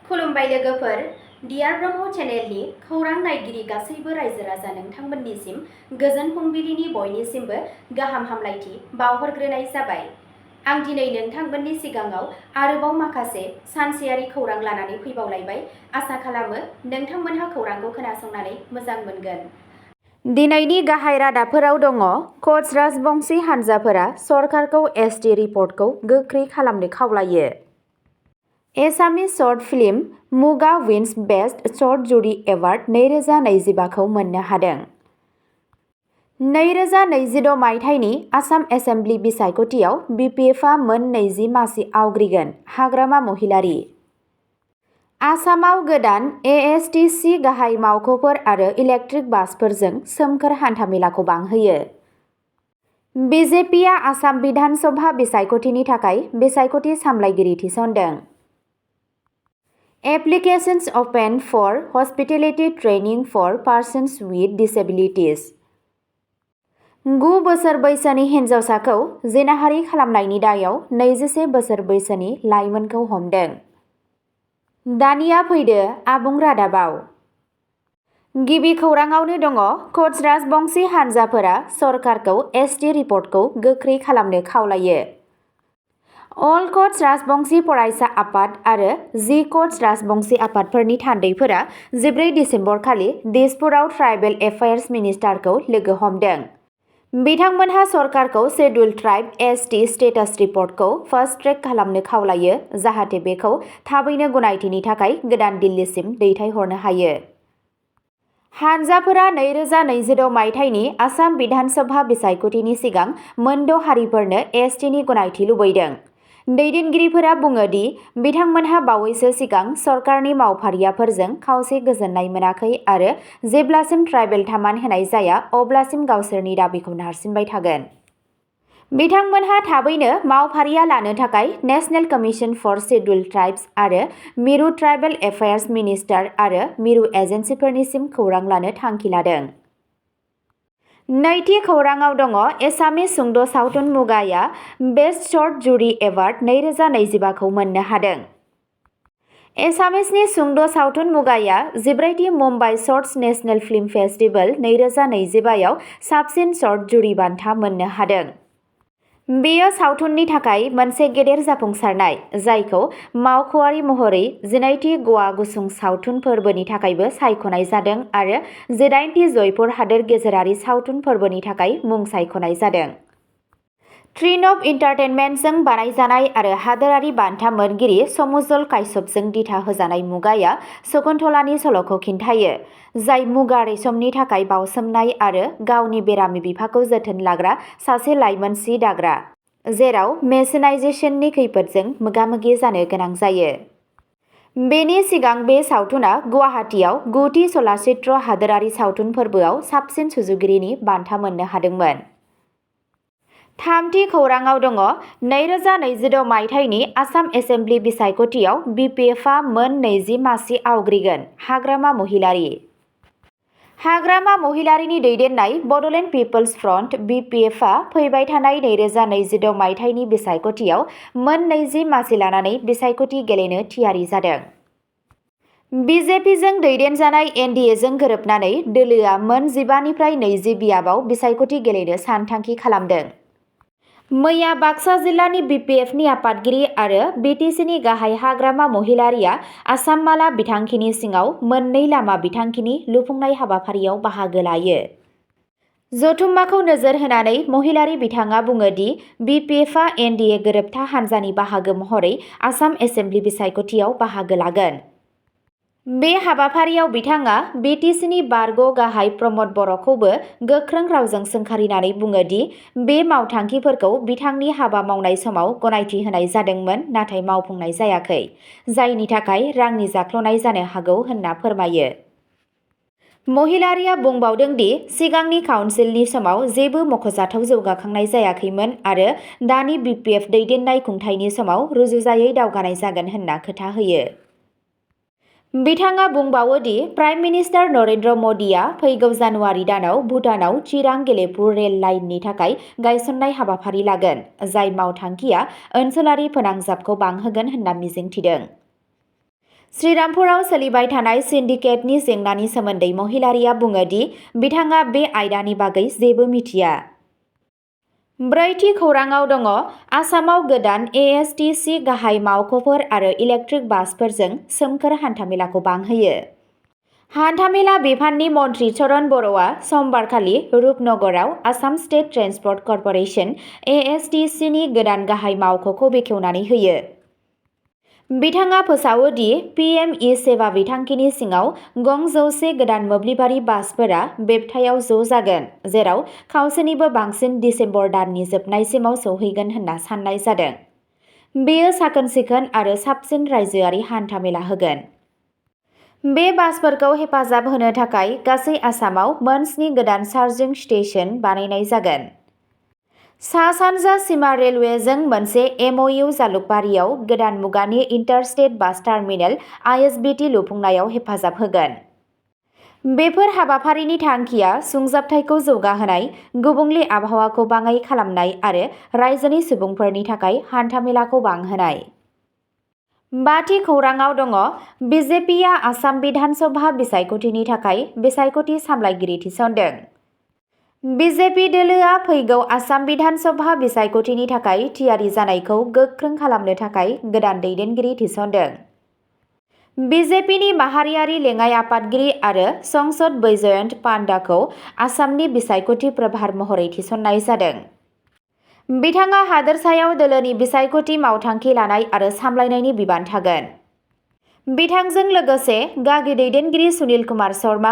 खुलुमबाय लोगोफोर, डियार ब्रह्म चेनेलनि खौरां नायगिरि गासैबो रायजो राजा नोंथांमोननिसिम गोजोन फुंबिलिनि बयनिसिमबो गाहाम हामलायथि बावहरग्रोनाय जाबाय। आं दिनै नोंथांमोननि सिगाङाव आरोबाव माखासे सानसेयारि खौरां लानानै फैबावलायबाय। आसा खालामो नोंथांमोनहा खौरांखौ खोनासंनानै मोजां मोनगोन। दिनैनि गाहाय रादाबफोराव दङ कच राजबंशी हानजाफोरा सरकारखौ एसटि रिपर्टखौ गोख्रै खालामनो खावलायो। एसामिस शर्ट फिल्म मुगा विन्स बेस्ट शर्ट जुरि एवार्ड 2025 खौ मोननो हादों। 2026 मायथाइनि आसाम एसेम्बलि बिसायख'थियाव बिपिएफआ मोन 20 मासि आवग्रिगोन। हाग्रामा महिलारि। आसामाव गोदान एएसटिसि गाहाय मावख'फोर आरो इलेक्ट्रिक बासफोरजों सोमखोर हान्थामेलाखौ बांहोयो। बिजेपिआ आसाम बिधान सभा बिसायख'थिनि थाखाय बिसायख'थि सामलायगिरि थिसनदों। Applications open for hospitality training for persons with disabilities. 9 बोसोर बैसोनि हिन्जावसाखौ जिनाहारि खालामनायनि दायाव 21 बोसोर बैसोनि लाइमोनखौ हमदों। दानिया फैदो आबुं रादाबाव। गिबि खौराङावनो दङ कच राजबंशी हानजाफोरा सरकारखौ एसटि रिपर्टखौ गोख्रै खालामनो खावलायो। अल कच राजबंशी फरायसा आफाद आरो जि कच राजबंशी आफादफोरनि थान्दैफोरा 14 दिसेम्बर खालि दिसपुराव ट्राइबेल एफेयार्स मिनिस्टारखौ लोगो हमदों। बिथांमोनहा सरकारखौ शेड्युल ट्राइब एसटि स्टेटास रिपर्टखौ फास्ट ट्रेक खालामनो खावलायो जाहाथे बेखौ थाबैनो गनायथिनि थाखाय गोदान दिल्लीसिम दैथायहरनो हायो। हानजाफोरा 2026 मायथाइनि आसाम बिधान सभा बिसायख'थिनि सिगां मोन 6 हारिफोरनो एसटिनि गनायथि लुबैदों। दैदेनगिरिफोरा बुङो दि बिथांमोनहा बावैसो सिगां सरकारनि मावफारियाफोरजों खावसे गोजोननाय मोनाखै आरो जेब्लासिम ट्राइबेल थामान होनाय जाया अब्लासिम गावसोरनि दाबिखौ नारसिनबाय थागोन। बिथांमोनहा थाबैनो मावफारिया लानो थाखाय national commission for scheduled tribes आरो मिरु ट्राइबेल एफेयार्स मिनिस्टार आरो मिरु एजेन्सिफोरनिसिम खौरां लानो थांखि लादों। नैथि खौराङाव दङ एसामिस सुंद' सावथुन मुगाया बेस्ट शर्ट जुरि एवार्ड 2025 खौ मोननो हादों। एसामिसनि सुंद' सावथुन मुगाया 14थि Mumbai shorts national film festival 2025 आव साबसिन शर्ट जुरि बान्था मोननो हादों। बेयो सावथुननि थाखाय मोनसे गेदेर जाफुंसारनाय, जायखौ मावख'आरि महरै 19थि गवा गुसुं सावथुन फोरबोनि थाखायबो सायख'नाय जादों आरो 18थि जयपुर हादोर गेजेरारि सावथुन फोरबोनि थाखाय मुं सायख'नाय जादों। ट्रिनब इन्टारटेनमेन्टजों बानायजानाय आरो हादोरारि बान्था मोनगिरि समुजल काश्यपजों दिथा होजानाय मुगाया शकुन्तलानि सल'खौ खिन्थायो, जाय मुगा रेशमनि थाखाय बावसोमनाय आरो गावनि बेरामि बिफाखौ जोथोन लाग्रा सासे लाइमोन सि दाग्रा, जेराव मेसिनाइजेशननि खैफोदजों मोगा-मोगि जानो गोनां जायो। बेनि सिगां बे सावथुना गुवाहाटीआव 9थि चलचित्र हादोरारि सावथुन फोरबोआव साबसिन सुजुगिरिनि बान्था मोननो हादोंमोन। थामथि खौराङाव दङ 2026 मायथाइनि आसाम एसेम्बलि बिसायख'थियाव बिपिएफआ मोन 20 मासि आवग्रिगोन। हाग्रामा महिलारि। हाग्रामा महिलारिनि दैदेननाय बड'लेण्ड पिपल्स फ्रन्ट बिपिएफआ फैबाय थानाय 2026 मायथाइनि बिसायख'थियाव मोन 20 मासि लानानै बिसायख'थि गेलेनो थियारि जादों। बिजेपिजों दैदेनजानाय एनडिएजों गोरोबनानै दोलोआ मोन 15 निफ्राय 20 बियाबाव बिसायख'थि गेलेनो सानथांखि खालामदों। मैया बाक्सा जिल्लानि बिपिएफनि आफादगिरि आरो बिटिसिनि गाहाय हाग्रामा महिलारिया आसाम माला बिथांखिनि सिङाव मोननै लामा बिथांखिनि लुफुंनाय हाबाफारियाव बाहागो लायो। जथुम्माखौ नोजोर होनानै महिलारि बिथाङा बुङो दि बिपिएफआ एनडिए गोरोबथा हान्जानि बाहागो महरै आसाम एसेम्बलि बिसायख'थियाव बाहागो लागोन। बे हाबाफारियाव बिथाङा बिटिसिनि बारग' गाहाय प्रमद बर'खौबो गोख्रों रावजों सोंखारिनानै बुङो दि बे मावथांखिफोरखौ बिथांनि हाबा मावनाय समाव गनायथि होनाय जादोंमोन नाथाय मावफुंनाय जायाखै, जायनि थाखाय रांनि जाख्ल'नाय जानो हागौ होनना फोरमायो। महिलारिया बुंबावदों दि सिगांनि काउन्सिलनि समाव जेबो मख'जाथाव जौगाखांनाय जायाखैमोन आरो दानि बिपिएफ दैदेननाय खुंथायनि समाव रुजुजायै दावगानाय जागोन होनना खोथा होयो। बिथाङा बुंबावो दि प्राइम मिनिस्टार नरेन्द्र मदिआ फैगौ जानुवारि दानाव भुटानाव चिरां गेलेफु रेल लाइननि थाखाय गायसननाय हाबाफारि लागोन, जाय मावथांखिया ओनसोलारि फोनांजाबखौ बांहोगोन होनना मिजिंथिदों। श्रीरामपुराव सोलिबाय थानाय सिन्डिकेटनि जेंनानि सोमोन्दै महिलारिया बुङो दि बिथाङा बे आयदानि बागै जेबो मिथिया। ब्रैथि खौराङाव दङ आसामाव गोदान ASTC गाहाय मावख'फोर आरो इलेक्ट्रिक बासफोरजों सोमखोर हान्थामेलाखौ बांहोयो। हान्थामेला बिफाननि मन्थ्रि चरण बर'आ समबारखालि रुपनगराव आसाम स्टेट ट्रेन्सपर्ट कर्परेसन ASTCनि गोदान गाहाय मावख'खौ बेखेवनानै होयो। बिथाङा फोसावो दि PME सेवा बिथांखिनि सिङाव गं 100 गोदान मोब्लिबारि बासफोरा बेब्थायाव ज' जागोन, जेराव खावसेनिबो बांसिन दिसेम्बर दाननि जोबनायसिमाव सौहैगोन होनना सान्नाय जादों। बेयो साखोन-सिखोन आरो साबसिन रायजोआरि हान्थामेला होगोन। बे बासफोरखौ हेफाजाब होनो थाखाय गासै आसामाव मोन 7 गोदान चार्जिं स्टेशन बानायनाय जागोन। सा-सानजा सीमा रेलवेजों मोनसे MOU जालुकबारियाव गोदान मुगानि इन्टारस्टेट बास टार्मिनेल ISBT लुफुंनायाव हेफाजाब होगोन। बेफोर हाबाफारिनि थांखिया सुंजाबथायखौ जौगाहोनाय, गुबुंले आबहावाखौ बाङाइ खालामनाय आरो रायजोनि सुबुंफोरनि थाखाय हान्थामेलाखौ बांहोनाय। बाथि खौराङाव दङ BJPआ आसाम बिधान सभा बिसायख'थिनि थाखाय बिसायख'थि सामलायगिरि थिसनदों। BJP दोलोआ फैगौ आसाम बिधान सभा बिसायख'थिनि थाखाय थियारि जानायखौ गोख्रों खालामनो थाखाय गोदान दैदेनगिरि थिसनदों। BJPनि माहारियारि लेङाइ आफादगिरि आरो संसद बैजयन्त पान्डाखौ आसामनि बिसायख'थि प्रभार महरै थिसननाय जादों। बिथाङा हादोरसायाव दोलोनि बिसायख'थि मावथांखि लानाय आरो सामलायनायनि बिबान थागोन। बिथांजों लोगोसे गागि दैदेनगिरि सुनील कुमार शर्मा,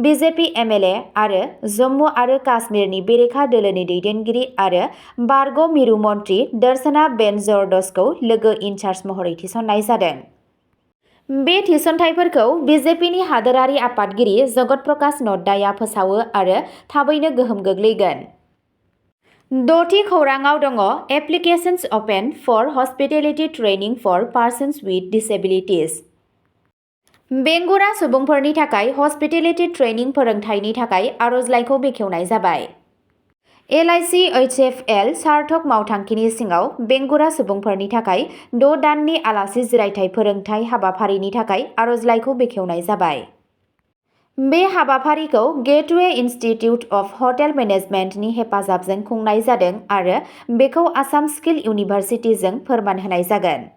BJP MLA आरो जम्मु आरो काश्मीरनि बेरेखा दोलोनि दैदेनगिरि आरो बारग' मिरु मन्थ्रि दर्शना बेन जरदसखौ लोगो इनचार्ज महरै थिसननाय जादों। बे थिसनथायफोरखौ BJPनि हादोरारि आफादगिरि जगत प्रकाश नड्डाया फोसावो आरो थाबैनो गोहोम गोग्लैगोन। द'थि खौराङाव दङ applications open for hospitality training for persons with disabilities. बेंगुरा सुबुंफोरनि थाखाय हस्पिटेलिटी ट्रेनिं फोरोंथायनि थाखाय आर'जलाइखौ बेखेवनाय जाबाय। LIC HFL सार्थक मावथांखिनि सिङाव बेंगुरा सुबुंफोरनि थाखाय 6 दाननि आलासि जिरायथाय फोरोंथाय हाबाफारिनि थाखाय आर'जलाइखौ बेखेवनाय जाबाय। बे हाबाफारिखौ गेटवे इनस्टिट्युट अफ हटेल मेनेजमेन्टनि हेफाजाबजों खुंनाय जादों आरो बेखौ आसाम स्किल इउनिभार्सिटिजों फोरमान होनाय जागोन।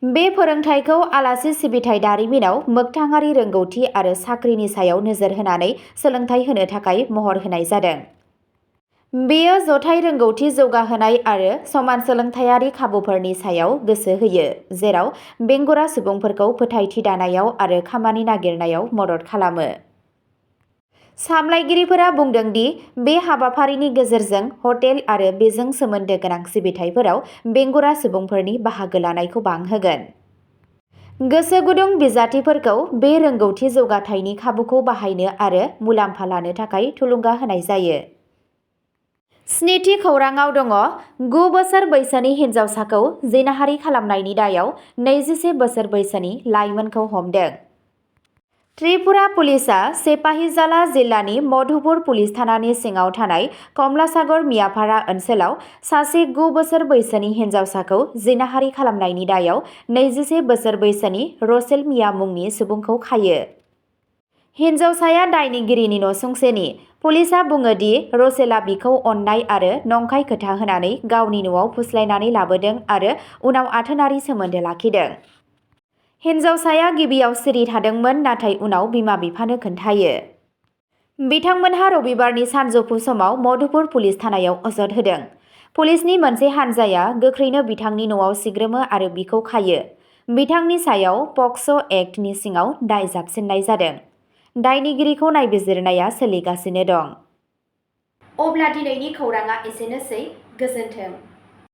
बे फोरोंथायखौ आलासि सिबिथाय दारिमिनाव मोगथाङारि रोंगौथि आरो साख्रिनि सायाव नोजोर होनानै सोलोंथाय होनो थाखाय महर होनाय जादों। बेयो जथाय रोंगौथि जौगाहोनाय आरो समान सोलोंथायारि खाबुफोरनि सायाव गोसो होयो, जेराव बेंगुरा सुबुंफोरखौ फोथायथि दानायाव आरो खामानि नागिरनायाव मदद खालामो। सामलायगिरिफोरा बुंदों दि बे हाबाफारिनि गेजेरजों हटेल आरो बेजों सोमोन्दो गोनां सिबिथायफोराव बेंगुरा सुबुंफोरनि बाहागो लानायखौ बांहोगोन। गोसो गुदुं बिजाथिफोरखौ बे रोंगौथि जौगाथायनि खाबुखौ बाहायनो आरो मुलाम्फा लानो थाखाय थुलुंगा होनाय जायो। स्निथि खौराङाव दङ 9 बोसोर बैसोनि हिन्जावसाखौ जिनाहारि खालामनायनि दायाव 21 बोसोर बैसोनि लाइमोनखौ हमदों। त्रिपुरा पुलिसआ सेपाहिजाला जिल्लानि मधुपुर पुलिस थानानि सिङाव थानाय कमलासागर मियापारा ओनसोलाव सासे 9 बोसोर बैसोनि हिन्जावसाखौ जिनाहारि खालामनायनि दायाव 21 बोसोर बैसोनि रसेल मिया मुंनि सुबुंखौ खायो। हिन्जावसाया दायनिगिरिनि नसुंसेनि। पुलिसआ बुङो दि रसेलआ बिखौ अननाय आरो नंखाय खोथा होनानै गावनि न'आव फुस्लायनानै लाबोदों आरो उनाव आथोनारि सोमोन्दो लाखिदों। हिन्जावसाया गिबियाव सिरि थादोंमोन नाथाय उनाव बिमा-बिफानो खोन्थायो। बिथांमोनहा रबिबारनि सानजौफु समाव मधुपुर पुलिस थानायाव अजद होदों। पुलिसनि मोनसे हानजाया गोख्रैनो बिथांनि न'आव सिग्रोमो आरो बिखौ खायो। बिथांनि सायाव पक्स' एक्टनि सिङाव दाय जाबसिननाय जादों। दायनिगिरिखौ नायबिजिरनाया सोलिगासिनो दं। अब्ला दिनैनि खौराङा एसेनोसै। गोजोन्थों।